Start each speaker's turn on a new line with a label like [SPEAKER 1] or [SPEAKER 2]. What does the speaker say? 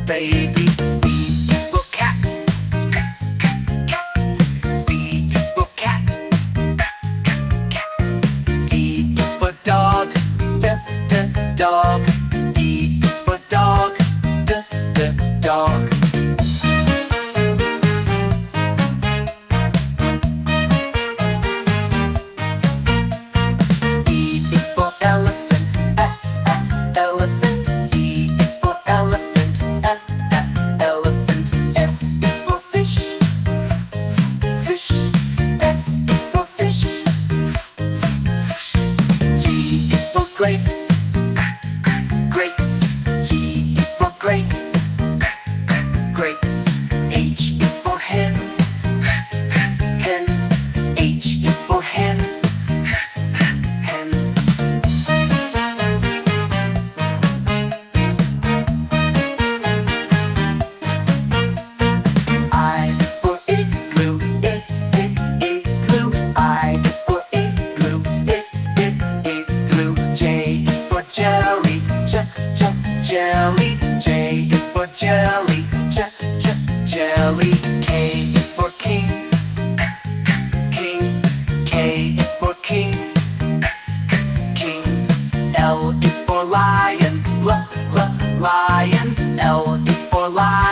[SPEAKER 1] baby. C is for cat. C is for cat. D is for dog. Dog. D is for dog. Dog. E is for elephant. Elephant. E is for elephant. Elephant. F is for fish. Fish. F is for fish. G is for grapes. Grapes. G is for grapes. Grapes. H is for hen. Hen. H is for hen. Hen. I is for igloo. Igloo. I is for igloo. Igloo. J is for jelly. Jelly. J is for jelly. Jelly. K is for king. King. K is for king. King. L is for lion. Lion. L is for lion.